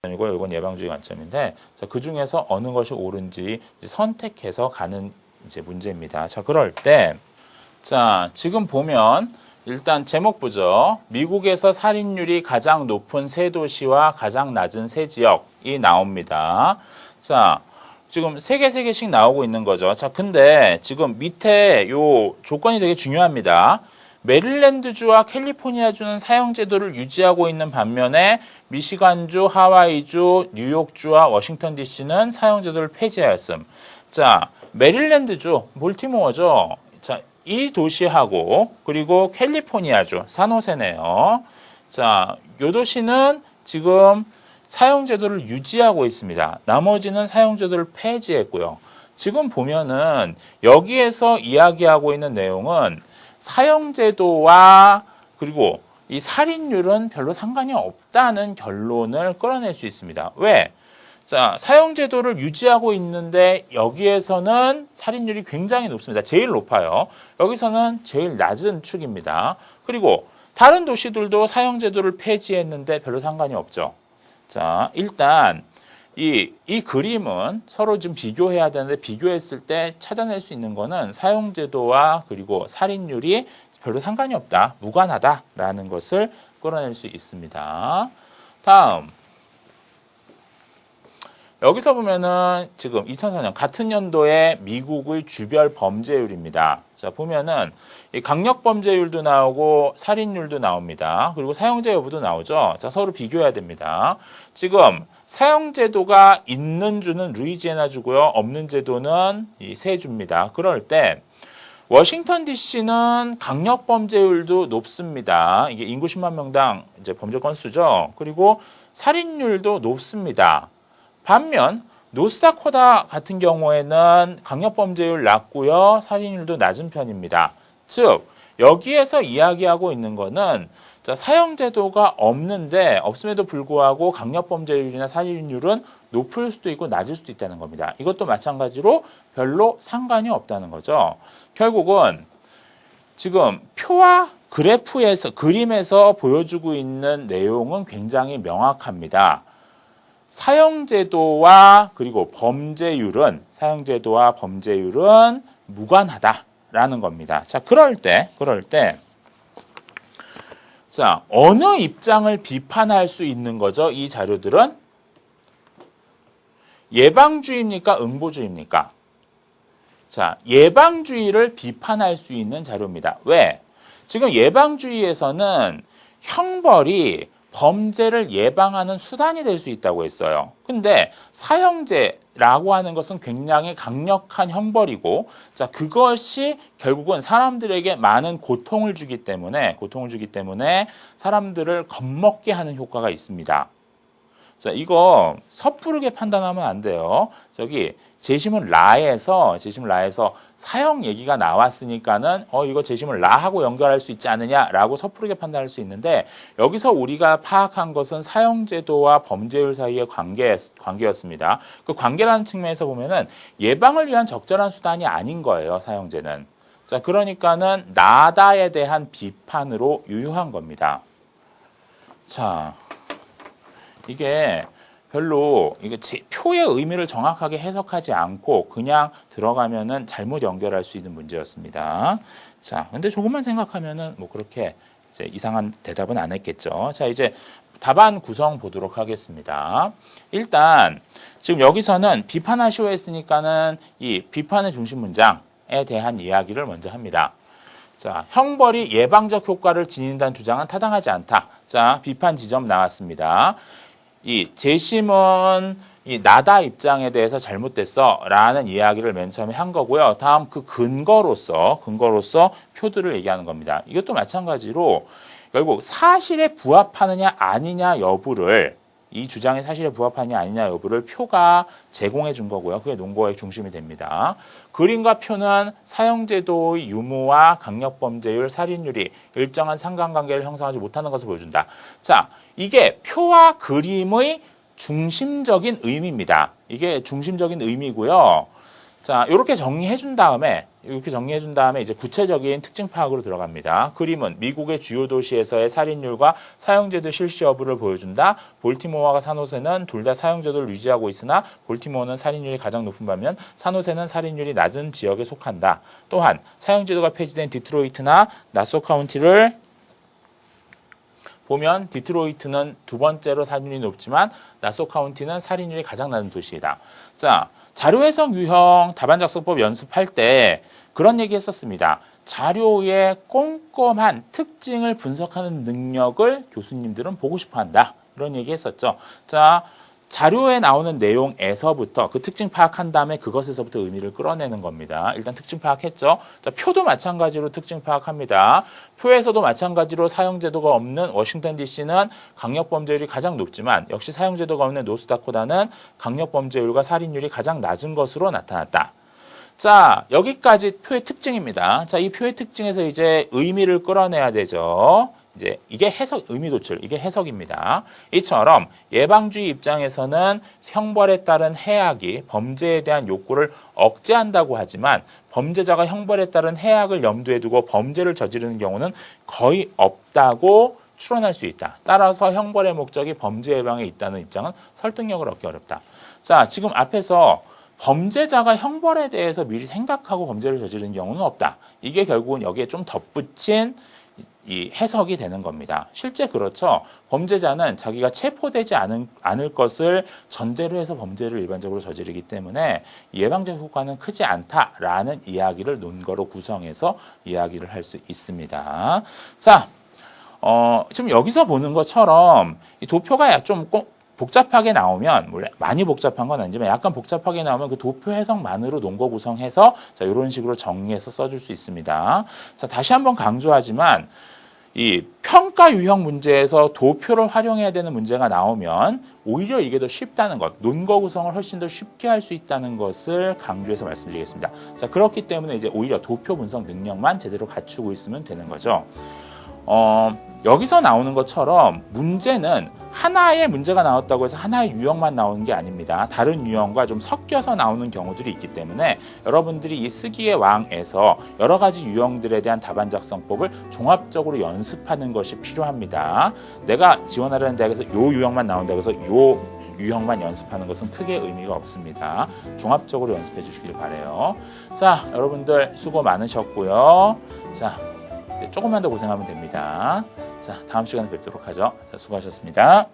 관점이고 이건 예방주의 관점인데 자, 그 중에서 어느 것이 옳은지 선택해서 가는 이제 문제입니다. 자, 그럴 때 자, 지금 보면 일단 제목 보죠. 미국에서 살인율이 가장 높은 세 도시와 가장 낮은 세 지역이 나옵니다. 자, 지금 세 개씩 나오고 있는 거죠. 자, 근데 지금 밑에 요 조건이 되게 중요합니다. 메릴랜드주와 캘리포니아주는 사형제도를 유지하고 있는 반면에 미시간주, 하와이주, 뉴욕주와 워싱턴 DC는 사형제도를 폐지하였음. 자, 메릴랜드주, 볼티모어죠. 자, 이 도시하고 그리고 캘리포니아주, 산호세네요. 자, 요 도시는 지금 사형제도를 유지하고 있습니다. 나머지는 사형제도를 폐지했고요. 지금 보면은 여기에서 이야기하고 있는 내용은 사형제도와 그리고 이 살인율은 별로 상관이 없다는 결론을 끌어낼 수 있습니다. 왜? 자, 사형제도를 유지하고 있는데 여기에서는 살인율이 굉장히 높습니다. 제일 높아요. 여기서는 제일 낮은 축입니다. 그리고 다른 도시들도 사형제도를 폐지했는데 별로 상관이 없죠. 자, 일단 이 그림은 서로 좀 비교해야 되는데 비교했을 때 찾아낼 수 있는 거는 사형제도와 그리고 살인율이 별로 상관이 없다, 무관하다라는 것을 끌어낼 수 있습니다. 다음, 여기서 보면은 지금 2004년 같은 연도에 미국의 주별 범죄율입니다. 자, 보면은 이 강력 범죄율도 나오고 살인율도 나옵니다. 그리고 사형제 여부도 나오죠. 자, 서로 비교해야 됩니다. 지금 사형제도가 있는 주는 루이지애나 주고요. 없는 제도는 이 세 주입니다. 그럴 때 워싱턴 DC는 강력 범죄율도 높습니다. 이게 인구 10만 명당 이제 범죄 건수죠. 그리고 살인율도 높습니다. 반면 노스다코타 같은 경우에는 강력범죄율 낮고요. 살인율도 낮은 편입니다. 즉 여기에서 이야기하고 있는 거는 자, 사형제도가 없음에도 불구하고 강력범죄율이나 살인율은 높을 수도 있고 낮을 수도 있다는 겁니다. 이것도 마찬가지로 별로 상관이 없다는 거죠. 결국은 지금 표와 그래프에서 그림에서 보여주고 있는 내용은 굉장히 명확합니다. 사형제도와 그리고 사형제도와 범죄율은 무관하다라는 겁니다. 자, 그럴 때, 자, 어느 입장을 비판할 수 있는 거죠? 이 자료들은 예방주의입니까? 응보주의입니까? 자, 예방주의를 비판할 수 있는 자료입니다. 왜? 지금 예방주의에서는 형벌이 범죄를 예방하는 수단이 될 수 있다고 했어요. 근데 사형제라고 하는 것은 굉장히 강력한 형벌이고, 자, 그것이 결국은 사람들에게 많은 고통을 주기 때문에 사람들을 겁먹게 하는 효과가 있습니다. 자, 이거 섣부르게 판단하면 안 돼요. 저기 재심은 라에서 사형 얘기가 나왔으니까는 이거 재심을 라하고 연결할 수 있지 않느냐라고 섣부르게 판단할 수 있는데 여기서 우리가 파악한 것은 사형제도와 범죄율 사이의 관계였습니다. 그 관계라는 측면에서 보면은 예방을 위한 적절한 수단이 아닌 거예요, 사형제는. 자, 그러니까는 나다에 대한 비판으로 유효한 겁니다. 자, 이게 별로 표의 의미를 정확하게 해석하지 않고 그냥 들어가면은 잘못 연결할 수 있는 문제였습니다. 자, 근데 조금만 생각하면은 뭐 그렇게 이제 이상한 대답은 안 했겠죠. 자, 이제 답안 구성 보도록 하겠습니다. 일단 지금 여기서는 비판하시오 했으니까는 이 비판의 중심 문장에 대한 이야기를 먼저 합니다. 자, 형벌이 예방적 효과를 지닌다는 주장은 타당하지 않다. 자, 비판 지점 나왔습니다. 이 재심은 이 나다 입장에 대해서 잘못됐어 라는 이야기를 맨 처음에 한 거고요. 다음 그 근거로서 표들을 얘기하는 겁니다. 이것도 마찬가지로 결국 사실에 부합하느냐 아니냐 여부를 이 주장이 사실에 부합하느냐 아니냐 여부를 표가 제공해 준 거고요. 그게 논거의 중심이 됩니다. 그림과 표는 사형제도의 유무와 강력범죄율, 살인율이 일정한 상관관계를 형성하지 못하는 것을 보여준다. 자, 이게 표와 그림의 중심적인 의미입니다. 이게 중심적인 의미고요. 자, 이렇게 정리해 준 다음에 이제 구체적인 특징 파악으로 들어갑니다. 그림은 미국의 주요 도시에서의 살인율과 사형제도 실시 여부를 보여준다. 볼티모어와 산호세는 둘 다 사형제도를 유지하고 있으나 볼티모어는 살인율이 가장 높은 반면 산호세는 살인율이 낮은 지역에 속한다. 또한 사형제도가 폐지된 디트로이트나 나소 카운티를 보면 디트로이트는 두 번째로 살인율이 높지만 나소 카운티는 살인율이 가장 낮은 도시이다. 자, 자료 해석 유형 답안 작성법 연습할 때 그런 얘기 했었습니다. 자료의 꼼꼼한 특징을 분석하는 능력을 교수님들은 보고 싶어 한다. 이런 얘기 했었죠. 자, 자료에 나오는 내용에서부터 그 특징 파악한 다음에 그것에서부터 의미를 끌어내는 겁니다. 일단 특징 파악했죠. 자, 표도 마찬가지로 특징 파악합니다. 표에서도 마찬가지로 사형제도가 없는 워싱턴 DC는 강력범죄율이 가장 높지만 역시 사형제도가 없는 노스다코다는 강력범죄율과 살인율이 가장 낮은 것으로 나타났다. 자, 여기까지 표의 특징입니다. 자, 이 표의 특징에서 이제 의미를 끌어내야 되죠. 이제 이게 해석, 의미 도출, 이게 해석입니다. 이처럼 예방주의 입장에서는 형벌에 따른 해악이 범죄에 대한 욕구를 억제한다고 하지만 범죄자가 형벌에 따른 해악을 염두에 두고 범죄를 저지르는 경우는 거의 없다고 추론할 수 있다. 따라서 형벌의 목적이 범죄 예방에 있다는 입장은 설득력을 얻기 어렵다. 자, 지금 앞에서 범죄자가 형벌에 대해서 미리 생각하고 범죄를 저지르는 경우는 없다. 이게 결국은 여기에 좀 덧붙인 이 해석이 되는 겁니다. 실제 그렇죠. 범죄자는 자기가 체포되지 않을 것을 전제로 해서 범죄를 일반적으로 저지르기 때문에 예방적 효과는 크지 않다라는 이야기를 논거로 구성해서 이야기를 할 수 있습니다. 자, 지금 여기서 보는 것처럼 이 도표가 좀 복잡하게 나오면, 물론 많이 복잡한 건 아니지만 약간 복잡하게 나오면 그 도표 해석만으로 논거 구성해서 자, 이런 식으로 정리해서 써줄 수 있습니다. 자, 다시 한번 강조하지만 이 평가 유형 문제에서 도표를 활용해야 되는 문제가 나오면 오히려 이게 더 쉽다는 것, 논거 구성을 훨씬 더 쉽게 할 수 있다는 것을 강조해서 말씀드리겠습니다. 자, 그렇기 때문에 이제 오히려 도표 분석 능력만 제대로 갖추고 있으면 되는 거죠. 여기서 나오는 것처럼 문제는 하나의 문제가 나왔다고 해서 하나의 유형만 나오는 게 아닙니다. 다른 유형과 좀 섞여서 나오는 경우들이 있기 때문에 여러분들이 이 쓰기의 왕에서 여러 가지 유형들에 대한 답안 작성법을 종합적으로 연습하는 것이 필요합니다. 내가 지원하려는 대학에서 이 유형만 나온다고 해서 이 유형만 연습하는 것은 크게 의미가 없습니다. 종합적으로 연습해 주시길 바라요. 자, 여러분들 수고 많으셨고요. 자, 조금만 더 고생하면 됩니다. 자, 다음 시간에 뵙도록 하죠. 자, 수고하셨습니다.